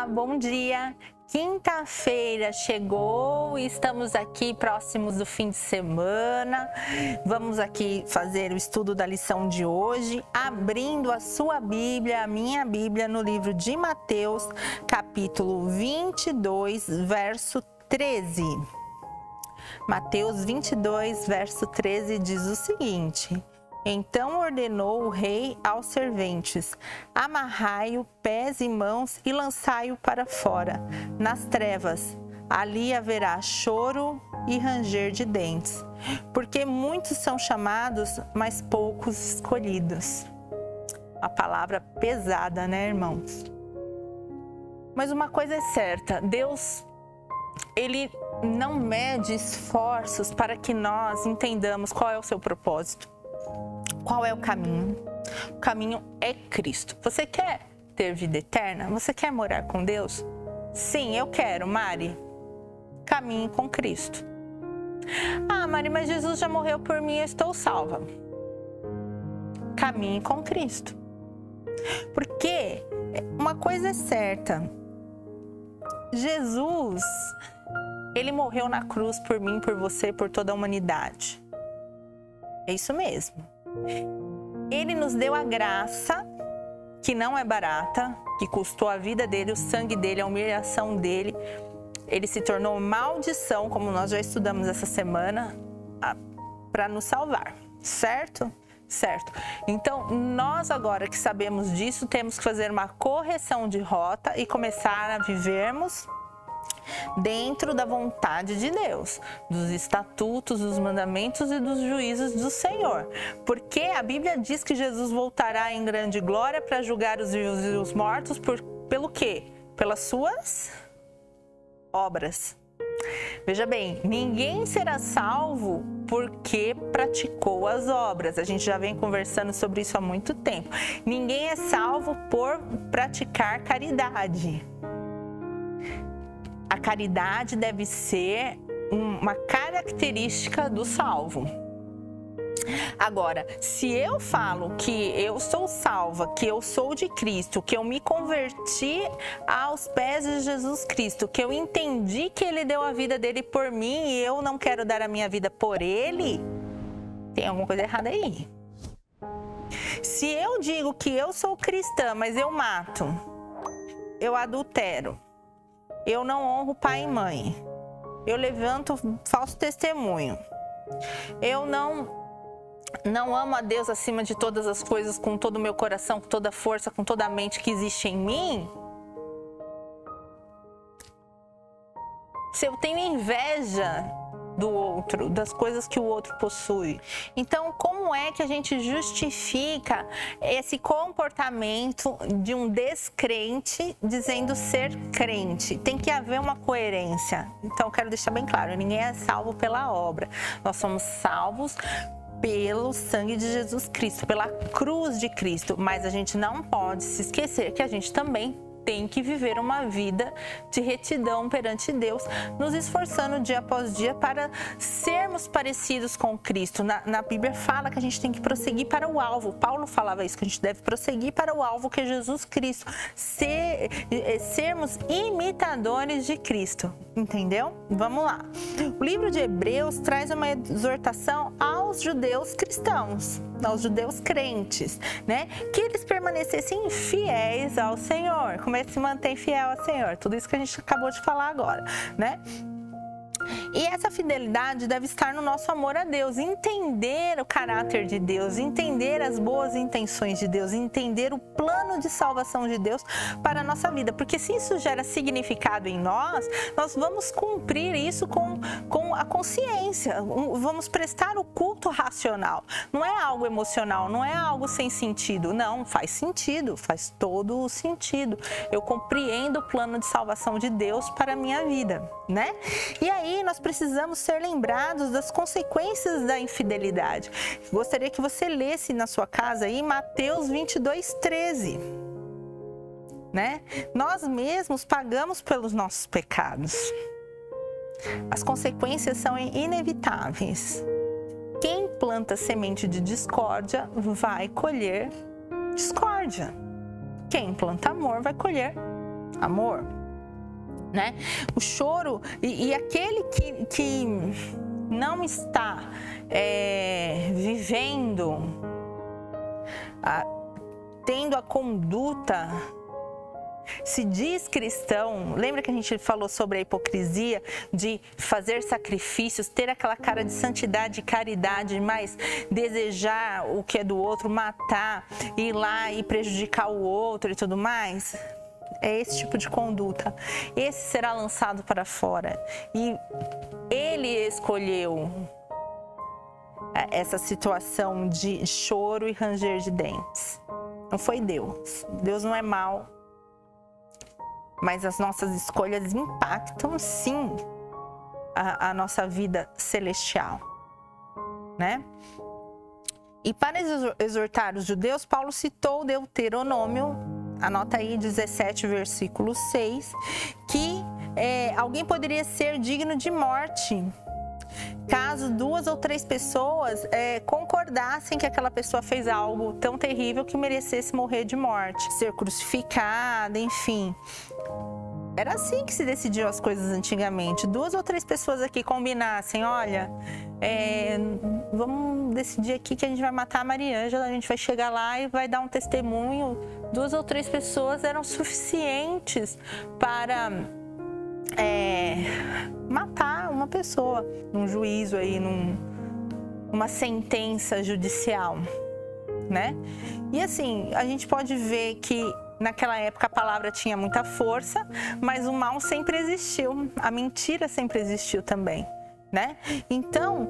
bom dia! Quinta-feira chegou e estamos aqui próximos do fim de semana. Vamos aqui fazer o estudo da lição de hoje, abrindo a sua Bíblia, a minha Bíblia, no livro de Mateus, capítulo 22, verso 13. Mateus 22, verso 13 diz o seguinte: Então ordenou o rei aos serventes: amarrai-o pés e mãos e lançai-o para fora, nas trevas. Ali haverá choro e ranger de dentes, porque muitos são chamados, mas poucos escolhidos. Uma palavra pesada, né, irmãos? Mas uma coisa é certa: Deus, Ele não mede esforços para que nós entendamos qual é o seu propósito. Qual é o caminho? O caminho é Cristo. Você quer ter vida eterna? Você quer morar com Deus? Sim, eu quero, Mari. Caminhe com Cristo. Ah, Mari, mas Jesus já morreu por mim, eu estou salva. Caminhe com Cristo. Porque uma coisa é certa: Jesus, Ele morreu na cruz por mim, por você, por toda a humanidade. É isso mesmo. Ele nos deu a graça, que não é barata, que custou a vida dele, o sangue dele, a humilhação dele. Ele se tornou maldição, como nós já estudamos essa semana, para nos salvar, certo? Certo. Então, nós agora que sabemos disso, temos que fazer uma correção de rota e começar a vivermos dentro da vontade de Deus, dos estatutos, dos mandamentos e dos juízos do Senhor. Porque a Bíblia diz que Jesus voltará em grande glória para julgar os vivos e os mortos pelo quê? Pelas suas obras. Veja bem, ninguém será salvo porque praticou as obras. A gente já vem conversando sobre isso há muito tempo. Ninguém é salvo por praticar caridade. A caridade deve ser uma característica do salvo. Agora, se eu falo que eu sou salva, que eu sou de Cristo, que eu me converti aos pés de Jesus Cristo, que eu entendi que Ele deu a vida dele por mim e eu não quero dar a minha vida por Ele, tem alguma coisa errada aí. Se eu digo que eu sou cristã, mas eu mato, eu adultero, eu não honro pai e mãe, eu levanto falso testemunho, eu não amo a Deus acima de todas as coisas, com todo o meu coração, com toda a força, com toda a mente que existe em mim. Se eu tenho inveja do outro, das coisas que o outro possui, então como é que a gente justifica esse comportamento de um descrente dizendo ser crente? Tem que haver uma coerência. Então eu quero deixar bem claro: ninguém é salvo pela obra, nós somos salvos pelo sangue de Jesus Cristo, pela cruz de Cristo. Mas a gente não pode se esquecer que a gente também tem que viver uma vida de retidão perante Deus, nos esforçando dia após dia para sermos parecidos com Cristo. Na Bíblia fala que a gente tem que prosseguir para o alvo. Paulo falava isso, que a gente deve prosseguir para o alvo, que é Jesus Cristo. Sermos imitadores de Cristo. Entendeu? Vamos lá. O livro de Hebreus traz uma exortação aos judeus cristãos, aos judeus crentes, né? Que eles permanecessem fiéis ao Senhor. Como é que se mantém fiel ao Senhor? Tudo isso que a gente acabou de falar agora, né? E essa fidelidade deve estar no nosso amor a Deus, entender o caráter de Deus, entender as boas intenções de Deus, entender o plano de salvação de Deus para a nossa vida. Porque se isso gera significado em nós, nós vamos cumprir isso com a consciência, vamos prestar o culto racional. Não é algo emocional, não é algo sem sentido. Não, faz sentido, faz todo o sentido. Eu compreendo o plano de salvação de Deus para a minha vida, né? E aí nós precisamos ser lembrados das consequências da infidelidade. Gostaria que você lesse na sua casa aí Mateus 22, 13. Né? Nós mesmos pagamos pelos nossos pecados. As consequências são inevitáveis. Quem planta semente de discórdia vai colher discórdia. Quem planta amor vai colher amor. né? O choro e aquele que não está vivendo, tendo a conduta, se diz cristão. Lembra que a gente falou sobre a hipocrisia de fazer sacrifícios, ter aquela cara de santidade e caridade, mas desejar o que é do outro, matar, ir lá e prejudicar o outro e tudo mais? É esse tipo de conduta. Esse será lançado para fora. E ele escolheu essa situação de choro e ranger de dentes. Não foi Deus. Deus não é mau. Mas as nossas escolhas impactam, sim, a nossa vida celestial, né? E para exortar os judeus, Paulo citou Deuteronômio, anota aí, 17, versículo 6, que alguém poderia ser digno de morte caso 2 ou 3 pessoas concordassem que aquela pessoa fez algo tão terrível que merecesse morrer de morte, ser crucificada, enfim. Era assim que se decidiam as coisas antigamente. 2 ou 3 pessoas aqui combinassem, olha, vamos decidir aqui que a gente vai matar a Mariângela, a gente vai chegar lá e vai dar um testemunho. 2 ou 3 pessoas eram suficientes para matar uma pessoa num juízo aí, numa sentença judicial, né? E assim, a gente pode ver que naquela época a palavra tinha muita força, mas o mal sempre existiu, a mentira sempre existiu também, né? Então,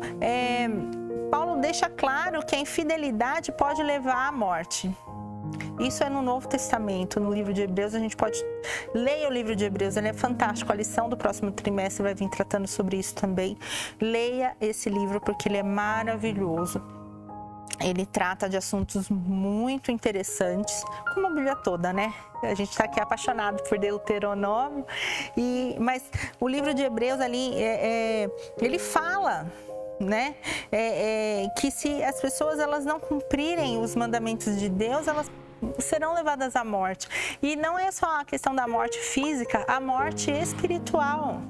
Paulo deixa claro que a infidelidade pode levar à morte. Isso é no Novo Testamento, no livro de Hebreus. A gente pode ler o livro de Hebreus, ele é fantástico. A lição do próximo trimestre vai vir tratando sobre isso também. Leia esse livro porque ele é maravilhoso. Ele trata de assuntos muito interessantes, como a Bíblia toda, né? A gente está aqui apaixonado por Deuteronômio, mas o livro de Hebreus ali, ele fala, né? Que se as pessoas elas não cumprirem os mandamentos de Deus, elas serão levadas à morte. E não é só a questão da morte física, a morte espiritual,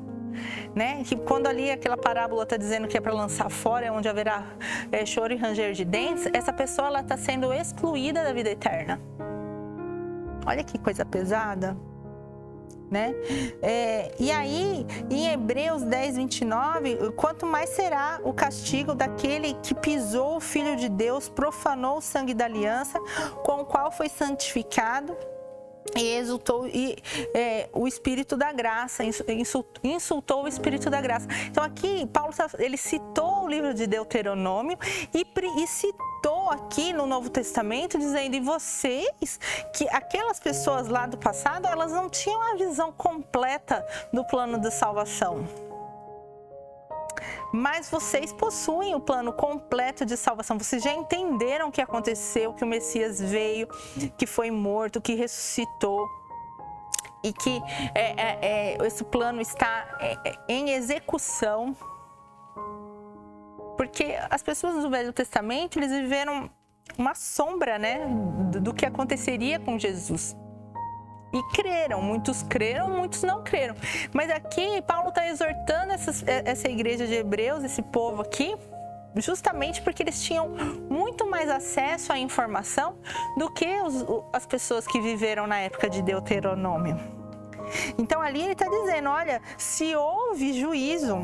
né? Que quando ali aquela parábola está dizendo que é para lançar fora, é onde haverá choro e ranger de dentes, essa pessoa ela está sendo excluída da vida eterna. Olha que coisa pesada, né? E aí, em Hebreus 10, 29, quanto mais será o castigo daquele que pisou o Filho de Deus, profanou o sangue da aliança, com o qual foi santificado, e exultou o Espírito da graça, insultou o Espírito da graça. Então aqui, Paulo ele citou o livro de Deuteronômio e citou aqui no Novo Testamento, dizendo, e vocês, que aquelas pessoas lá do passado, elas não tinham a visão completa do plano de salvação. Mas vocês possuem o plano completo de salvação. Vocês já entenderam o que aconteceu, que o Messias veio, que foi morto, que ressuscitou. E que esse plano está em execução. Porque as pessoas do Velho Testamento, eles viveram uma sombra, né, do que aconteceria com Jesus. E creram, muitos não creram. Mas aqui Paulo está exortando essa igreja de Hebreus, esse povo aqui, justamente porque eles tinham muito mais acesso à informação do que as pessoas que viveram na época de Deuteronômio. Então ali ele está dizendo, olha, se houve juízo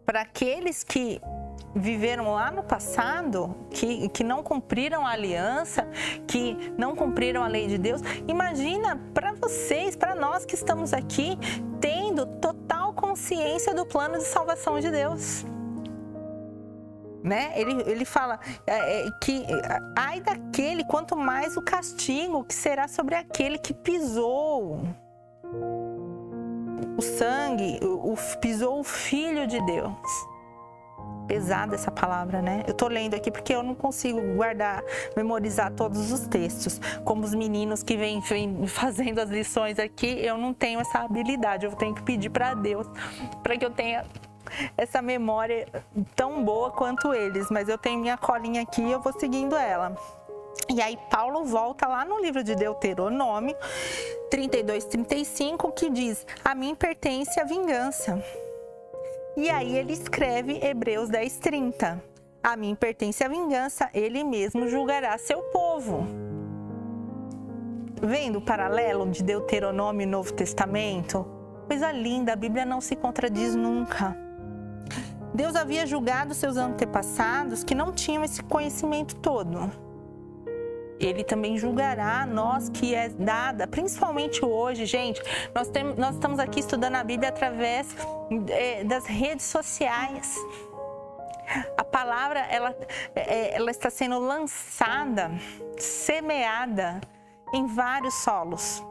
para aqueles que viveram lá no passado, que não cumpriram a aliança, que não cumpriram a lei de Deus, imagina para vocês, para nós que estamos aqui, tendo total consciência do plano de salvação de Deus. Né? Ele fala que ai daquele, quanto mais o castigo que será sobre aquele que pisou o sangue, pisou o Filho de Deus. Pesada essa palavra, né? Eu tô lendo aqui porque eu não consigo memorizar todos os textos. Como os meninos que vêm fazendo as lições aqui, eu não tenho essa habilidade. Eu tenho que pedir para Deus para que eu tenha essa memória tão boa quanto eles. Mas eu tenho minha colinha aqui e eu vou seguindo ela. E aí Paulo volta lá no livro de Deuteronômio 32, 35, que diz: a mim pertence a vingança. E aí ele escreve Hebreus 10, 30. A mim pertence a vingança, ele mesmo julgará seu povo. Vendo o paralelo de Deuteronômio e Novo Testamento? Coisa linda, a Bíblia não se contradiz nunca. Deus havia julgado seus antepassados que não tinham esse conhecimento todo. Ele também julgará nós que é dada, principalmente hoje, gente, nós estamos aqui estudando a Bíblia através das redes sociais. A palavra, ela está sendo lançada, semeada em vários solos.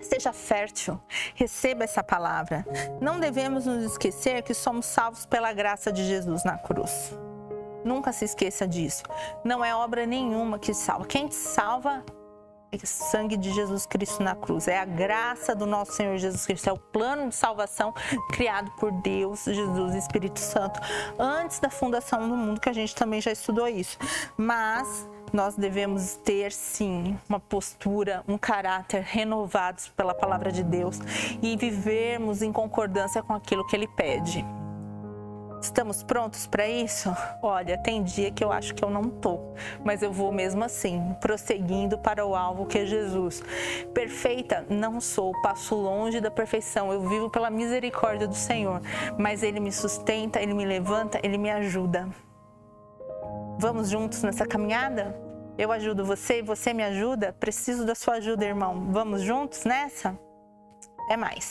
Seja fértil, receba essa palavra. Não devemos nos esquecer que somos salvos pela graça de Jesus na cruz. Nunca se esqueça disso. Não é obra nenhuma que salva. Quem te salva é o sangue de Jesus Cristo na cruz. É a graça do nosso Senhor Jesus Cristo. É o plano de salvação criado por Deus, Jesus e Espírito Santo antes da fundação do mundo, que a gente também já estudou isso. Mas nós devemos ter, sim, uma postura, um caráter renovados pela palavra de Deus e vivermos em concordância com aquilo que Ele pede. Estamos prontos para isso? Olha, tem dia que eu acho que eu não tô, mas eu vou mesmo assim, prosseguindo para o alvo que é Jesus. Perfeita não sou, passo longe da perfeição, eu vivo pela misericórdia do Senhor, mas Ele me sustenta, Ele me levanta, Ele me ajuda. Vamos juntos nessa caminhada? Eu ajudo você, você me ajuda? Preciso da sua ajuda, irmão. Vamos juntos nessa? É mais.